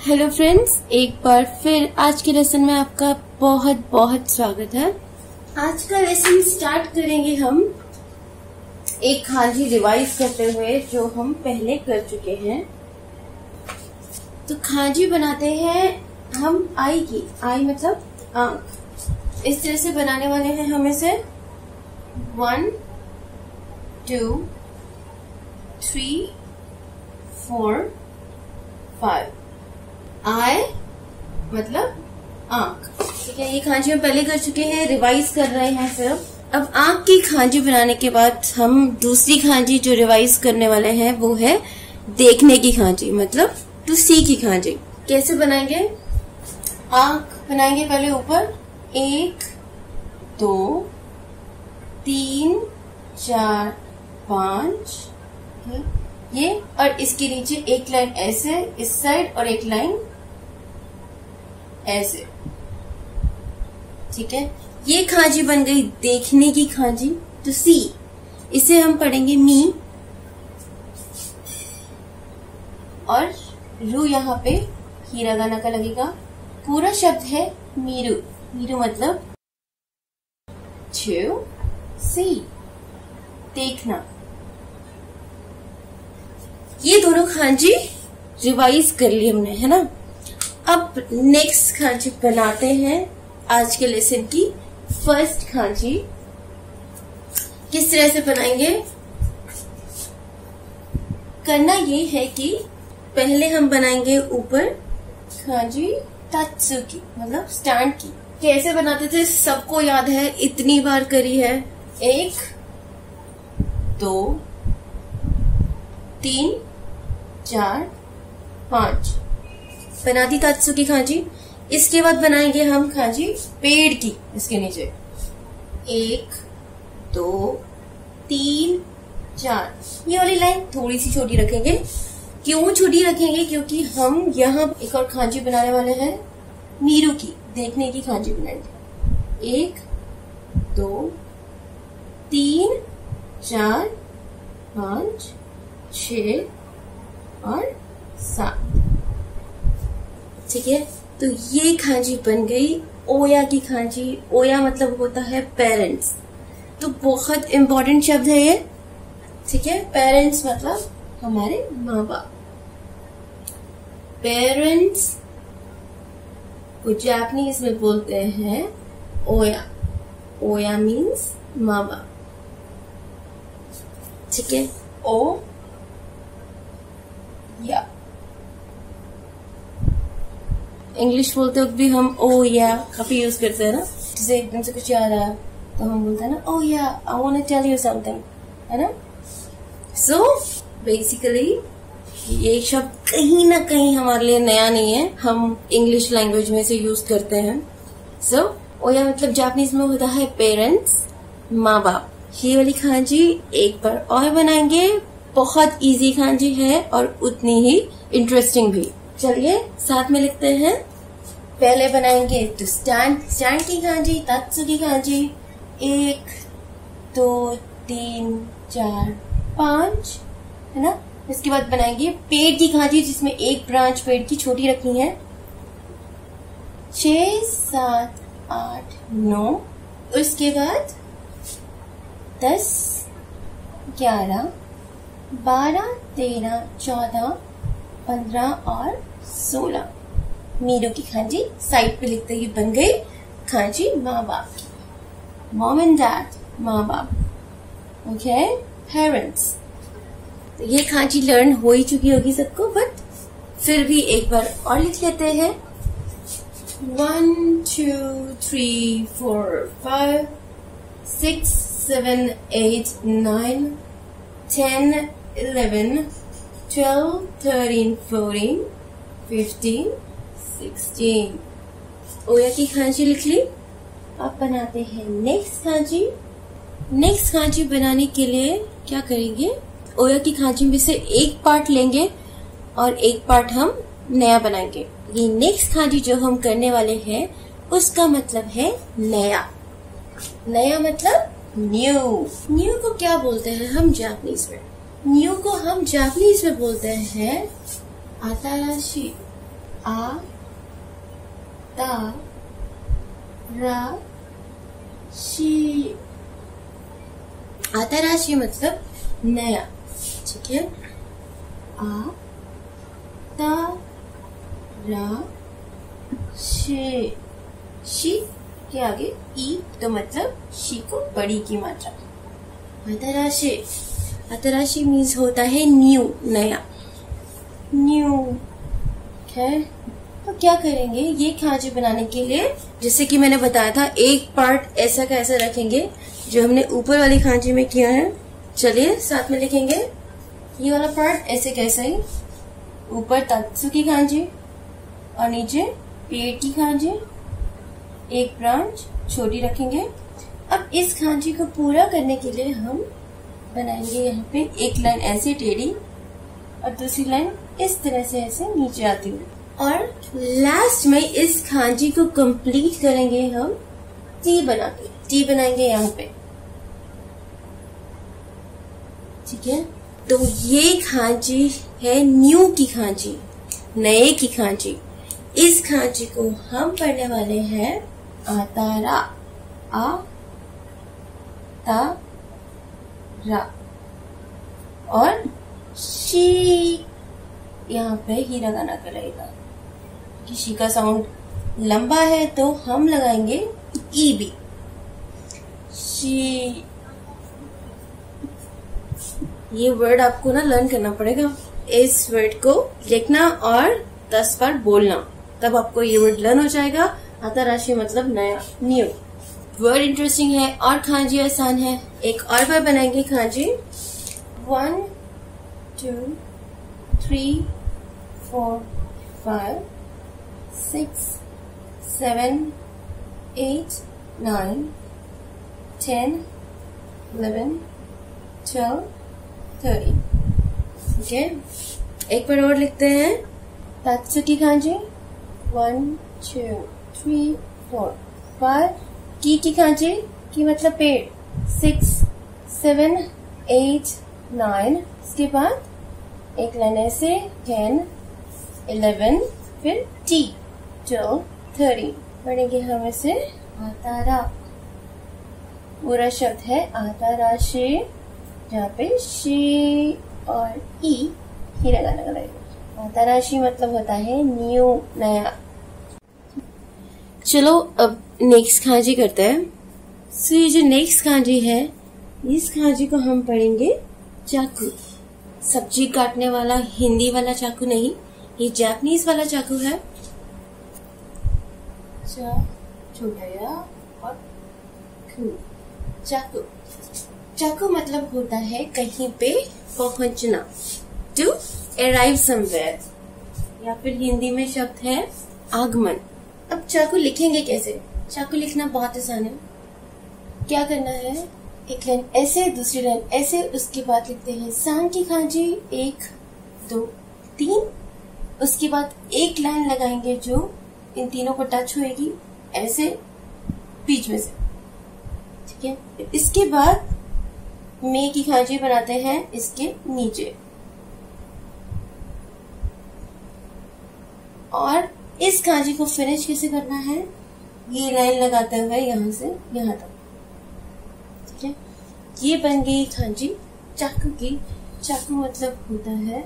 Hello friends, एक बार फिर आज के लेसन में आपका बहुत बहुत स्वागत है। आज का लेसन स्टार्ट करेंगे हम एक खांजी रिवाइज करते हुए जो हम पहले कर चुके हैं। तो खांजी बनाते हैं हम आई की, आई मतलब आंख। इस तरह से बनाने वाले हैं हम इसे 1 2 3 4 5। आई मतलब आंख, ठीक है। ये खांजी हम पहले कर चुके हैं, रिवाइज कर रहे हैं फिर। अब आंख की खांजी बनाने के बाद हम दूसरी खांजी जो रिवाइज करने वाले हैं वो है देखने की खांजी, मतलब टू सी की खांजी। कैसे बनाएंगे? आंख बनाएंगे पहले ऊपर 1 2 3 4 5 ये, और इसके नीचे एक लाइन ऐसे इस साइड और एक लाइन ऐसे, ठीक है। ये खांजी बन गई देखने की खांजी, टू सी। इसे हम पढ़ेंगे मी, और रू यहाँ पे हिरागाना का लगेगा। पूरा शब्द है मीरू। मीरू मतलब टू सी, देखना। ये दोनों खांजी रिवाइज कर ली हमने, है ना। अब नेक्स्ट खांजी बनाते हैं आज के लेसन की फर्स्ट खांजी। किस तरह से बनाएंगे? करना ये है कि पहले हम बनाएंगे ऊपर खांजी तात्सुकी, मतलब स्टैंड की। कैसे बनाते थे सबको याद है, इतनी बार करी है। 1 2 3 4 5 बना दी तात्सुकी खांजी। इसके बाद बनाएंगे हम खांजी पेड़ की। इसके नीचे 1 2 3 4 ये वाली लाइन थोड़ी सी छोटी रखेंगे। क्यों छोटी रखेंगे? क्योंकि हम यहाँ एक और खांजी बनाने वाले हैं मीरू की, देखने की खांजी बनाएंगे। 1 2 3 4 5 6 और 7, ठीक है। तो ये खांजी बन गई ओया की खांजी। ओया मतलब होता है पेरेंट्स, तो बहुत इम्पोर्टेंट शब्द है ये, ठीक है। पेरेंट्स मतलब हमारे माँ बाप। पेरेंट्स को जापानीज में बोलते हैं ओया। ओया मीन्स माँ बाप, ठीक है। ओ या इंग्लिश बोलते वक्त भी हम ओ या काफी यूज करते हैं ना। जैसे एकदम से कुछ याद आया तो हम बोलते हैं ना, oh yeah I want to tell you something, है ना। सो बेसिकली ये शब्द कहीं ना कहीं हमारे लिए नया नहीं है, हम इंग्लिश लैंग्वेज में इसे यूज करते हैं। सो ओया मतलब जापानीज में होता है पेरेंट्स, माँ बाप। ये वाली खांजी एक बार और बनाएंगे। बहुत इजी खांजी है और उतनी ही इंटरेस्टिंग भी। चलिए साथ में लिखते हैं। पहले बनाएंगे तो स्टैंड की खांजी, तात्सुकी खांजी। 1 2 3 4 5, है ना। इसके बाद बनाएंगे पेड़ की खांजी, जिसमें एक ब्रांच पेड़ की छोटी रखनी है। 6 7 8 9, उसके बाद 10 11 12 13 14 15 और 16। मीरू की खांजी साइड पे लिखते ही बन गई खांजी माँ बाप की। मॉम एंड डैड, माँ बाप, ओके, पेरेंट्स। तो ये खांजी लर्न हो ही चुकी होगी सबको, बट फिर भी एक बार और लिख लेते हैं। 1 2 3 4 5 6 7 8 9 10 11 12 13 14 15 16। ओया की खांजी लिख ली। अब बनाते हैं नेक्स्ट खांजी। नेक्स्ट खांजी बनाने के लिए क्या करेंगे? ओया की खांजी में से एक पार्ट लेंगे और एक पार्ट हम नया बनाएंगे। ये नेक्स्ट खांजी जो हम करने वाले हैं उसका मतलब है नया। नया मतलब न्यू। न्यू को क्या बोलते हैं हम जापानीज में? न्यू को हम जापानीज में बोलते हैं आताराशी। आ ता रा शी। आता राशि मतलब नया, ठीक है। आ ता रा शी, शी के आगे ई तो मतलब शी को बड़ी की मात्रा। आतराशी, आतराशी मीन्स होता है न्यू, नया, न्यू। है तो क्या करेंगे ये खांची बनाने के लिए, जैसे कि मैंने बताया था, एक पार्ट ऐसा का ऐसा रखेंगे जो हमने ऊपर वाली खांची में किया है। चलिए साथ में लिखेंगे। ये वाला पार्ट ऐसे कैसा ही, ऊपर तत्सु की खांची और नीचे पेट की खांची, एक ब्रांच छोटी रखेंगे। अब इस खांची को पूरा करने के लिए हम बनाएंगे यहाँ पे एक लाइन ऐसे टेढ़ी और दूसरी लाइन इस तरह से ऐसे नीचे आती हुई, और लास्ट में इस खांची को कंप्लीट करेंगे हम टी बना के। टी बनाएंगे यहाँ पे, ठीक है। तो ये खांची है न्यू की खांची, नए की खांची। इस खांची को हम पढ़ने वाले हैं आतारा, आ ता रा, और शी यहाँ पे ही लगाना पड़ेगा कि शी का साउंड लंबा है तो हम लगाएंगे ई भी। शी, ये वर्ड आपको ना लर्न करना पड़ेगा। इस वर्ड को लिखना और 10 बार बोलना, तब आपको ये वर्ड लर्न हो जाएगा। आतराशी मतलब नया, न्यू। वर्ड इंटरेस्टिंग है और खांजी आसान है। एक और बार बनाएंगे खांजी। 1 2 3 4 5 6 7 8 9 10 11 12 13। ठीक है, एक बार और लिखते हैं। तात्सु की खांजी 1 2 3 4 5। की खांची, की मतलब पेड़, 6 7 8 9। इसके बाद एक लाइन ऐसे 10 11, फिर टी 12 13। पढ़ेंगे हम इसे आतारा। पूरा शब्द है आताराशी, जहाँ पे शी और ई ही लगाना लगेगा। आताराशी मतलब होता है न्यू, नया। चलो अब नेक्स्ट खांजी करते हैं। सो ये जो नेक्स्ट खांजी है, इस खांजी को हम पढ़ेंगे चाकू। सब्जी काटने वाला हिंदी वाला चाकू नहीं, ये जापानीज वाला चाकू है। छोटा या और चाकू। चाकू मतलब होता है कहीं पे पहुंचना, टू अराइव समवेयर, या फिर हिंदी में शब्द है आगमन। अब चाकू लिखेंगे कैसे? चाकू लिखना बहुत आसान है। क्या करना है, एक लाइन ऐसे, दूसरी लाइन ऐसे, उसके बाद लिखते हैं सांग की खांची 1 2 3। उसके बाद एक लाइन लगाएंगे जो इन तीनों को टच होएगी ऐसे बीच में से, ठीक है। इसके बाद मे की खांची बनाते हैं इसके नीचे, और इस खांची को फिनिश कैसे करना है, ये लाइन लगाते हुए यहाँ से यहाँ तक, ठीक है। ये बन गई खांची चाकू की। चाकू मतलब होता है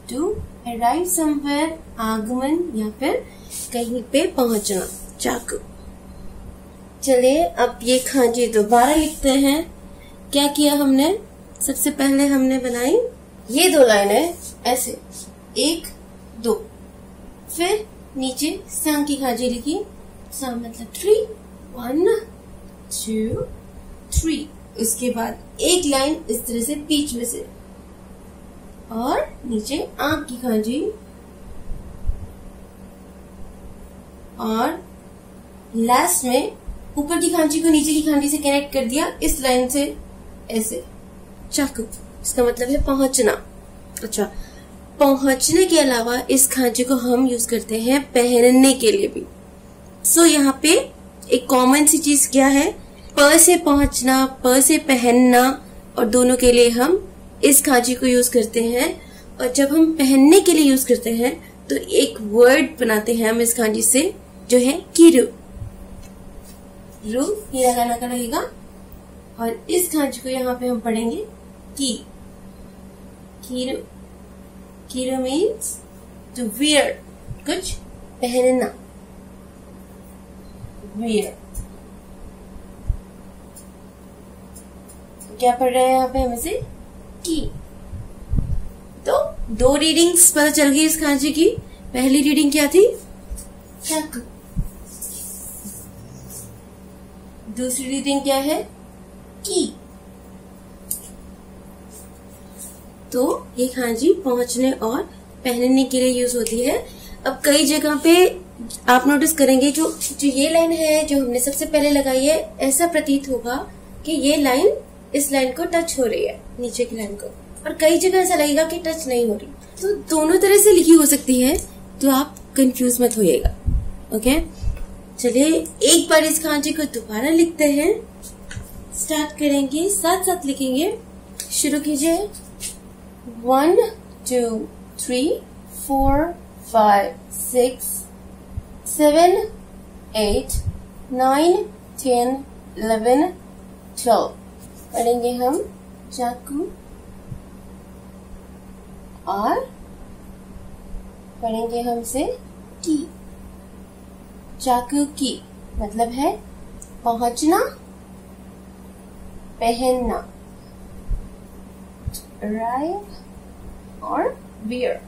टू अराइव समवेयर, आगमन या फिर कहीं पे पहुंचना, चाकू। चलिए अब ये खांची दोबारा लिखते हैं। क्या किया हमने, सबसे पहले हमने बनाई ये 2 लाइनें ऐसे 1 2, फिर नीचे सांग की खांची लिखी। सांग मतलब 3 1 2 3। उसके बाद एक लाइन इस तरह से बीच में से, और नीचे आंख की खांची, और लास्ट में ऊपर की खांची को नीचे की खांची से कनेक्ट कर दिया इस लाइन से ऐसे, चाकू। इसका मतलब है पहुंचना। अच्छा, पहुंचने के अलावा इस खांची को हम यूज करते हैं पहनने के लिए भी। सो यहाँ पे एक कॉमन सी चीज क्या है, प से पहुंचना, प से पहनना, और दोनों के लिए हम इस खांची को यूज करते हैं। और जब हम पहनने के लिए यूज करते हैं तो एक वर्ड बनाते हैं हम इस खांजी से, जो है कीरू। रू ये लगाना का रहेगा, और इस खांजी को यहाँ पे हम पढ़ेंगे की। कीरू, कीरू मीन्स टू वियर, कुछ पहनना, वियर। क्या पढ़ रहे हैं यहाँ पे हम इसे की। तो 2 रीडिंग्स पता चल गई इस खांजी की। पहली रीडिंग क्या थी, चाकू। दूसरी रीडिंग क्या है, की। तो ये खांजी पहुंचने और पहनने के लिए यूज होती है। अब कई जगह पे आप नोटिस करेंगे, जो ये लाइन है जो हमने सबसे पहले लगाई है, ऐसा प्रतीत होगा कि ये लाइन इस लाइन को टच हो रही है, नीचे की लाइन को, और कई जगह ऐसा लगेगा कि टच नहीं हो रही। तो दोनों तरह से लिखी हो सकती है, तो आप कंफ्यूज मत होइएगा। ओके, चलिए एक बार इस खांजी को दोबारा लिखते हैं। स्टार्ट करेंगे, साथ साथ लिखेंगे। शुरू कीजिए। 1 2 3 4 5 6 7 8 9 10 11 12। पढ़ेंगे हम चाकू, और पढ़ेंगे हम इसे की। चाकू की मतलब है पहुंचना, पहनना, राइट और वियर।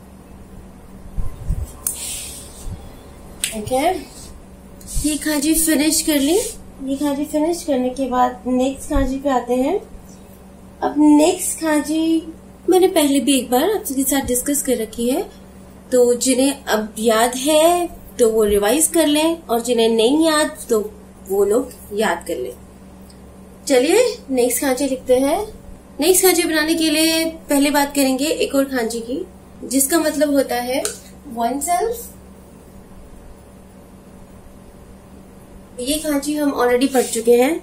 ओके, ये खांजी फिनिश कर ली। ये खांजी फिनिश करने के बाद नेक्स्ट खांजी पे आते हैं। अब नेक्स्ट खांजी मैंने पहले भी एक बार आपके साथ डिस्कस कर रखी है, तो जिन्हें अब याद है तो वो रिवाइज कर लें, और जिन्हें नहीं याद तो वो लोग याद कर लें। चलिए नेक्स्ट खांजी लिखते हैं। नेक्स्ट खांजी बनाने के लिए पहले बात करेंगे एक और खांजी की, जिसका मतलब होता है वन सेल्फ। ये खांजी हम ऑलरेडी पढ़ चुके हैं।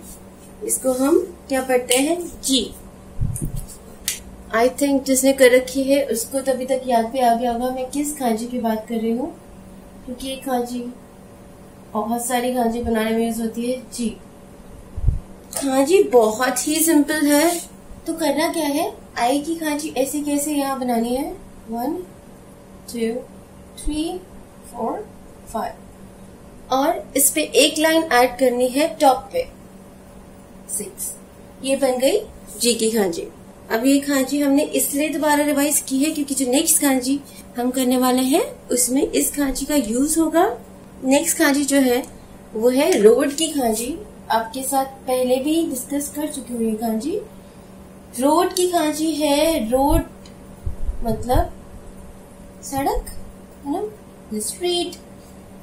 इसको हम क्या पढ़ते हैं, जी। आई थिंक जिसने कर रखी है उसको तो अभी तक याद भी आ गया होगा मैं किस खांजी की बात कर रही हूँ, क्योंकि ये खांजी बहुत सारी खांजी बनाने में यूज होती है, जी। खांजी बहुत ही सिंपल है, तो करना क्या है, आई की खांजी ऐसे कैसे यहाँ बनानी है, 1 2 3 4 5, और इस पे एक लाइन ऐड करनी है टॉप पे, 6। ये बन गई जी की खांजी। अब ये खांजी हमने इसलिए दोबारा रिवाइज की है क्योंकि जो नेक्स्ट खांजी हम करने वाले हैं उसमें इस खांजी का यूज होगा। नेक्स्ट खांजी जो है वो है रोड की खांजी। आपके साथ पहले भी डिस्कस कर चुकी हूँ ये खांजी। रोड की खांजी है, रोड मतलब सड़क है ना, स्ट्रीट।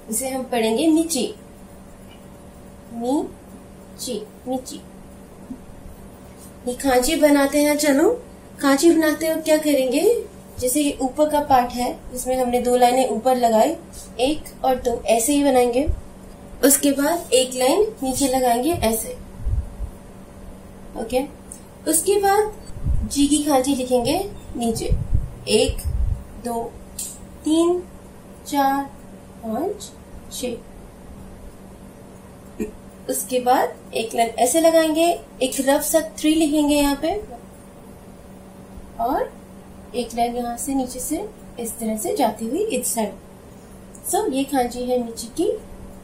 इसे हम पढ़ेंगे नीची, नीची, नीची। ये खांची बनाते हैं। चलो खांची बनाते हो क्या करेंगे, जैसे ये ऊपर का पार्ट है इसमें हमने 2 लाइनें ऊपर लगाई, 1 और 2 ऐसे ही बनाएंगे। उसके बाद एक लाइन नीचे लगाएंगे ऐसे, ओके। उसके बाद जी की खांची लिखेंगे नीचे, 1 2 3 4 5 6। उसके बाद एक लाइन ऐसे लगाएंगे, एक रफ सा 3 लिखेंगे यहाँ पे, और एक लाइन यहाँ से नीचे से इस तरह से जाती हुई इस साइड। सो ये खांची है नीचे की।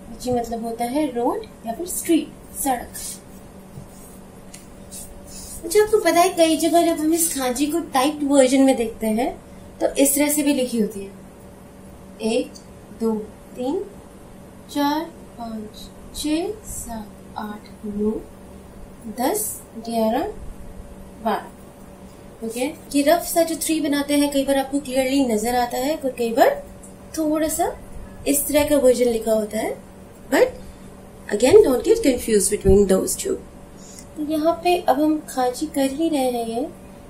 नीचे मतलब होता है रोड या फिर स्ट्रीट, सड़क। अच्छा, आपको पता है कई जगह जब हम इस खांची को टाइप्ड वर्जन में देखते हैं तो इस तरह से भी लिखी होती है, 1 2 3 4 5 6 7 8 9 10 11 12। ओके, ये रफ सा जो 3 बनाते हैं कई बार आपको क्लियरली नजर आता है, और कई बार थोड़ा सा इस तरह का वर्जन लिखा होता है, but again don't get confuse between those two. तो यहाँ पे अब हम खांची कर ही रहे हैं,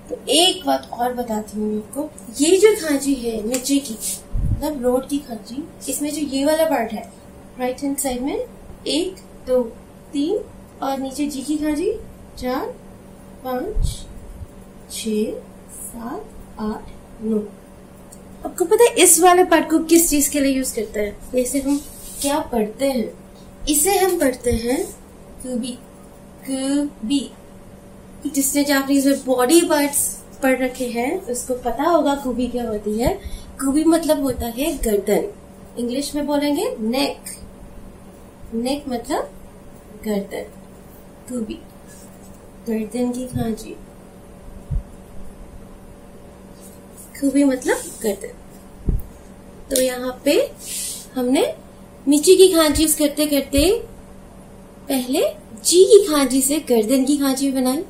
तो एक बात और बताती हूँ आपको। ये जो खांची है नीचे की मतलब रोड की खांची, इसमें जो ये वाला पार्ट है राइट हैंड साइड में 1 2 3 और नीचे जी की खांची 4 5 6 7 8 9। आपको पता है इस वाले पार्ट को किस चीज के लिए यूज करते हैं? जैसे हम क्या पढ़ते हैं, इसे हम पढ़ते हैं कुबी। कुबी, जिसने जापानीज में बॉडी पार्ट्स पढ़ रखे हैं उसको पता होगा कुबी क्या होती है। कुबी मतलब होता है गर्दन, इंग्लिश में बोलेंगे नेक। नेक मतलब गर्दन, कुबी गर्दन की खांची, कुबी मतलब गर्दन। तो यहाँ पे हमने मिची की खांची करते करते पहले जी की खांची से गर्दन की खांची बनाई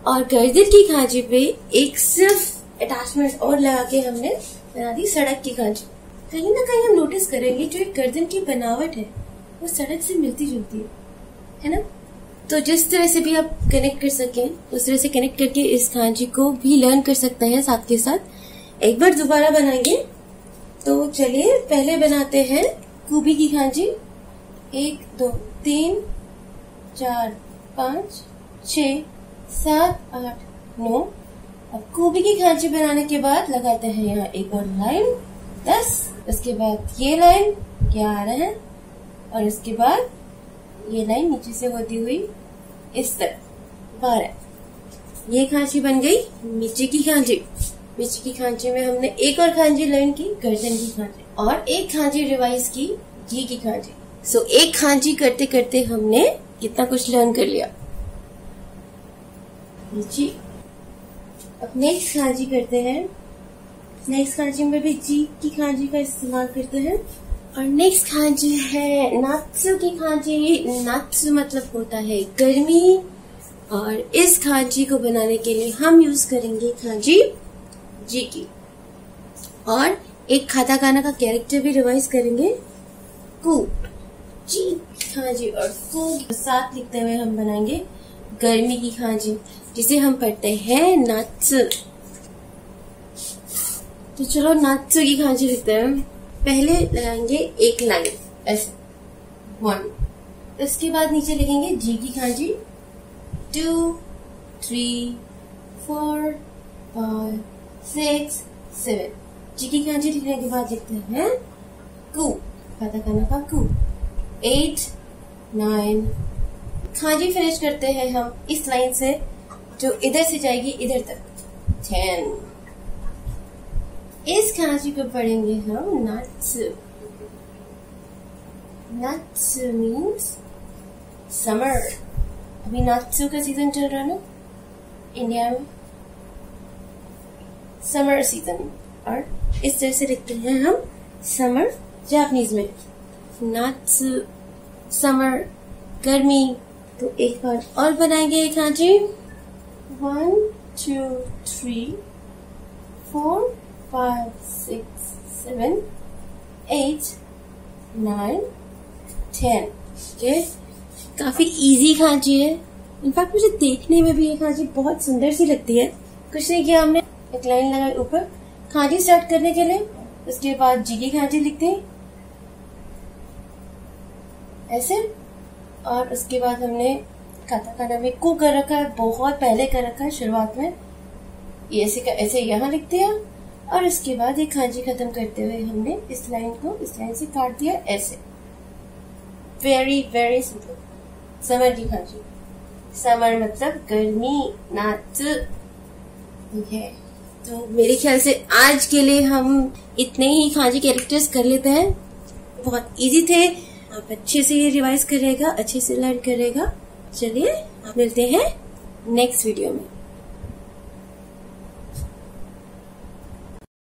और गर्दन की खांची पे एक सिर्फ अटैचमेंट और लगा के हमने बना दी सड़क की खांची। कहीं ना कहीं हम नोटिस करेंगे जो एक गर्दन की बनावट है वो सड़क से मिलती जुलती है ना। तो जिस तरह से भी आप कनेक्ट कर सकें उस तरह से कनेक्ट करके इस खांची को भी लर्न कर सकते हैं साथ के साथ। एक बार दोबारा बनाएंगे। तो चलिए पहले बनाते हैं कुबी की खांची। 1 2 3 4 5 6 7 8 9। अब कुबी की खांची बनाने के बाद लगाते हैं यहाँ एक और लाइन 10। उसके बाद ये लाइन 11 और इसके बाद ये लाइन नीचे से होती हुई इस तरह 12। ये खांची बन गई नीचे की खांची। नीचे की खांची में हमने एक और खांची लर्न की गर्दन की खांची और एक खांची रिवाइज की जी की खांची। सो एक खांची करते करते हमने कितना कुछ लर्न कर लिया जी। अब नेक्स्ट खांची करते हैं। नेक्स्ट खांची में भी जी की खांची का इस्तेमाल करते हैं और नेक्स्ट खांची है नात्सु की खांची। नात्सु मतलब होता है गर्मी और इस खांची को बनाने के लिए हम यूज करेंगे खांची जी की और एक काटाकाना का कैरेक्टर भी रिवाइज करेंगे कु। जी खांची और कु साथ लिखते हुए हम बनाएंगे गर्मी की खांची जिसे हम पढ़ते हैं नात्सु। तो चलो नात्सु की खांची लिखते हैं। पहले लगाएंगे एक लाइन ऐसे 1। इसके बाद नीचे लिखेंगे जी की खांची 2 3 4 5 6 7। जी की खांची लिखने के बाद लिखते हैं कु, काटाकाना का कु 8 9। खांची फिनिश करते हैं हम इस लाइन से जो इधर से जाएगी इधर तक 10। इस खांची को पढ़ेंगे हम नात्सु। Natsu means summer. अभी नात्सु का सीजन चल रहा है ना इंडिया में, समर सीजन। और इस तरह से लिखते हैं हम समर जापानीज में नात्सु समर गर्मी। तो एक बार और बनाएंगे एक खांची 1 2 3 4 5 6 7 8 9 10। ये काफी इजी खांची है। इनफैक्ट मुझे देखने में भी ये खांची बहुत सुंदर सी लगती है। कुछ नहीं किया हमने, एक लाइन लगाई ऊपर खांची स्टार्ट करने के लिए। उसके बाद जी की खांची लिखते हैं ऐसे और उसके बाद हमने काटाकाना में को कर रखा है, बहुत पहले कर रखा है शुरुआत में। ये ऐसे यहाँ लिख दिया और इसके बाद ये खांची खत्म करते हुए हमने इस लाइन को इस लाइन से काट दिया ऐसे। Very very simple. समर की खांची, समर मतलब गर्मी, नात्सु। ठीक है, तो मेरे ख्याल से आज के लिए हम इतने ही खांची कैरेक्टर्स कर लेते हैं। बहुत इजी थे, आप अच्छे से ये रिवाइज करिएगा, अच्छे से लर्न करिएगा। चलिए मिलते हैं नेक्स्ट वीडियो में।